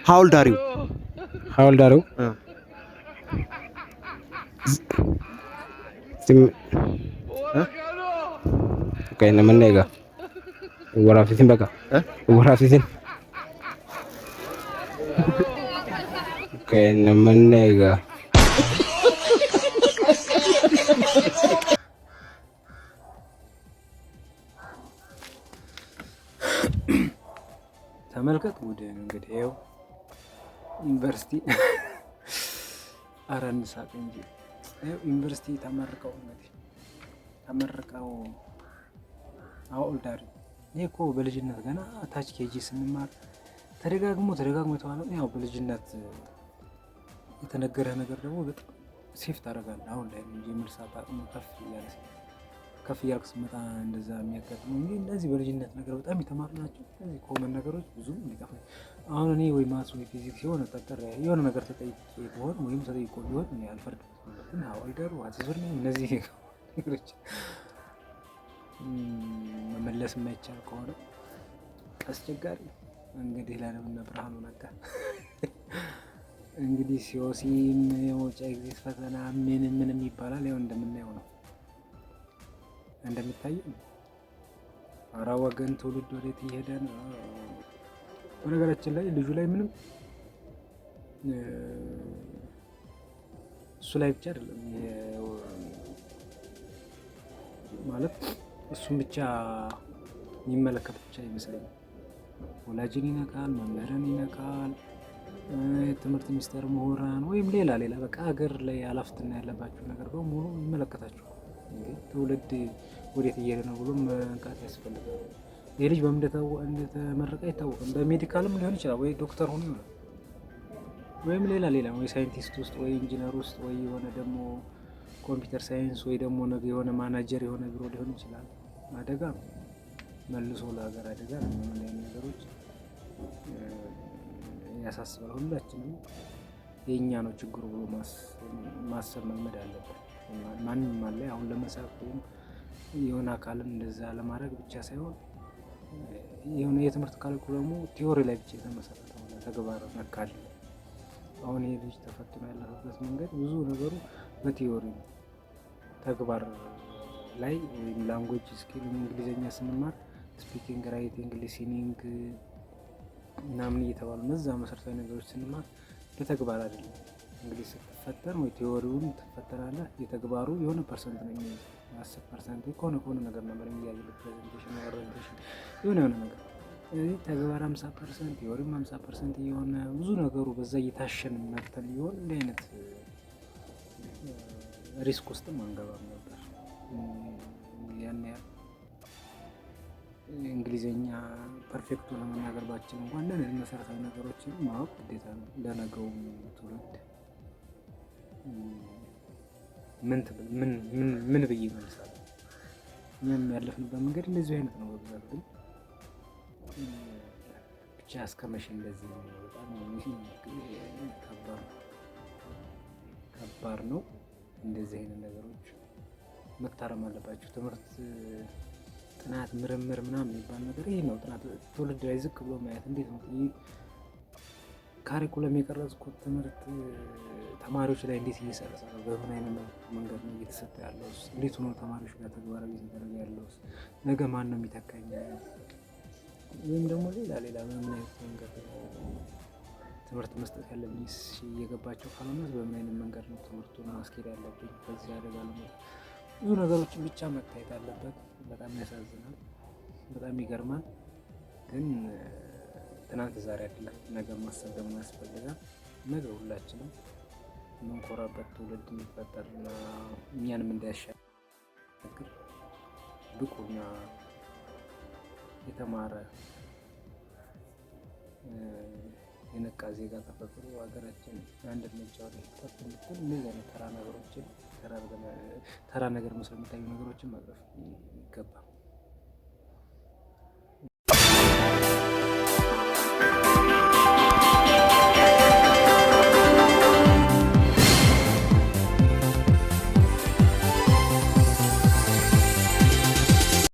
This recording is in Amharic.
How old are you? How old are you? Sim. Huh? Okay, naman nega. Wala fisin baka. Huh? Wala fisin. Okay, naman nega. ተመልከት ጉድህን እንግዲህ ይኸው ዩኒቨርሲቲ ኧረ እንሳቅ እንጂ ይኸው ዩኒቨርሲቲ ተመርቀው እንግዲህ ተመርቀው አውልዳሪ ይሄ እኮ በልጅነት ገና ታች ኬጂ ስንማር ተደጋግሞ የተባለው ያው በልጅነት የተነገረህ ነገር ደግሞ በጣም ሴፍ ታደርጋለህ። አሁን ላይ እንጂ መርሳት አቅሙ ከፍ እያልክ ስትመጣ እንደዛ የሚያጋጥመው እንጂ እነዚህ በልጅነት ነገር በጣም የተማሩ ናቸው። እነዚህ ኮመን ነገሮች ብዙም ሊጠፋ አሁን እኔ ወይ ማትስ ወይ ፊዚክስ የሆነ ነገር ተጠይቄ ቢሆን ወይም ተጠይቆ ቢሆን እኔ አልፈርድም። ግን አወልደሩ አዘዞር ነው እነዚህ ነገሮች መመለስ የማይቻል ከሆነ አስቸጋሪ እንግዲህ ለዓለምና ብርሃኑ ነጋ እንግዲህ ሲኦሲም የመውጫ ኤግዚት ፈተና ምንም ይባላል። ያው እንደምናየው ነው እንደሚታየው ነው። ኧረ ወገን ትውልድ ወዴት እየሄደ ነው? በነገራችን ላይ ልጁ ላይ ምንም እሱ ላይ ብቻ አይደለም ማለት እሱም ብቻ የሚመለከት ብቻ ይመስለኛል። ወላጅን ይነካል፣ መምህርን ይነካል፣ የትምህርት ሚኒስቴር ምሁራን ወይም ሌላ በቃ ሀገር ላይ ኃላፊነት ያለባቸው ነገር በሙሉ ይመለከታቸዋል። ትውልድ ወዴት እየሄደ ነው ብሎ መንቃት ያስፈልጋል። ይህ ልጅ በምን እንደተመረቀ አይታወቅም። በሜዲካልም ሊሆን ይችላል ወይ ዶክተር ሆኖ ይሆናል ወይም ሌላ ወይ ሳይንቲስት ውስጥ ወይ ኢንጂነር ውስጥ ወይ የሆነ ደግሞ ኮምፒውተር ሳይንስ ወይ ደግሞ ነገ የሆነ ማናጀር የሆነ ቢሮ ሊሆን ይችላል። አደጋ ነው መልሶ ለሀገር አደጋ ነው። ምን ነገሮች ያሳስባል። ሁላችንም የኛ ነው ችግሩ ብሎ ማሰብ መልመድ አለበት። ማንም አለ አሁን ለመሳብ ወይም የሆነ አካልን እንደዛ ለማድረግ ብቻ ሳይሆን የሆነ የትምህርት ካሪኩለሙ ቲዮሪ ላይ ብቻ የተመሰረተ ነው፣ ተግባር ነክ አይደለም። አሁን ይሄ ልጅ ተፈትኖ ያለፈበት መንገድ ብዙ ነገሩ በቲዮሪ ነው። ተግባር ላይ ወይም ላንጉዌጅ ስኪል እንግሊዘኛ ስንማር ስፒኪንግ፣ ራይቲንግ፣ ሊሲኒንግ ምናምን እየተባሉ እነዛ መሰረታዊ ነገሮች ስንማር በተግባር አይደለም። እንግዲህ ስትፈተን ወይ ቲዎሪውን ትፈተናለህ፣ የተግባሩ የሆነ ፐርሰንት ነው የሚይዘው 10% ከሆነ ነገር ነበር የሚያዝልህ ፕሬዘንቴሽን፣ ኦሪንቴሽን የሆነ ነገር ስለዚህ ተግባር 50% ቲዎሪም 50% የሆነ ብዙ ነገሩ በዛ እየታሸን መተን ሊሆን እንዲህ አይነት ሪስክ ውስጥም አንገባም ነበር። ያን ያህል እንግሊዘኛ ፐርፌክት ሆነ መናገር ባችን እንኳን እንደዚህ መሰረታዊ ነገሮችን ማወቅ ግዴታ ነው። ለነገው ትውልድ ምን ብዬ መልሳለሁ? እኛም ያለፍንበት መንገድ እንደዚህ አይነት ነው። በብዛት ግን ብቻ እስከመቼ እንደዚህ ነው? በጣም ከባድ ነው። እንደዚህ አይነት ነገሮች መታረም አለባቸው። ትምህርት ጥናት ምርምር ምናምን የሚባል ነገር ይሄ ነው። ጥናት ትውልድ ላይ ዝቅ ብሎ ማየት እንዴት ነው? ካሪኩለም የቀረጽኩት ትምህርት ተማሪዎች ላይ እንዴት እየሰረጸ ነው? በምን አይነት መንገድ ነው እየተሰጠ ያለው? እንዴት ሆኖ ተማሪዎች ጋር ተግባራዊ እየተደረገ ያለው? ነገ ማን ነው የሚተካኝ? ወይም ደግሞ ሌላ በምን አይነት መንገድ ትምህርት መስጠት ያለብኝ እየገባቸው ካልሆነ በምን አይነት መንገድ ነው ትምህርቱን ማስኬድ ያለብኝ? ከዚህ አደጋ ለመውጣት ብዙ ነገሮችን ብቻ መታየት አለበት። በጣም ያሳዝናል፣ በጣም ይገርማል። ግን ትናንት ዛሬ አይደለም፣ ነገ ማሰብ ደግሞ ያስፈልጋል። ነገ ሁላችንም የምንኮራበት ትውልድ እንዲፈጠርና እኛንም እንዳያሻግር ብቁና የተማረ የነቃ ዜጋ ተፈጥሮ ሀገራችን አንድ እርምጃ ወደፊት ከፍ እንድትል እንደዚህ አይነት ተራ ነገር መስሎ የሚታዩ ነገሮችን ማቅረፍ ይገባል።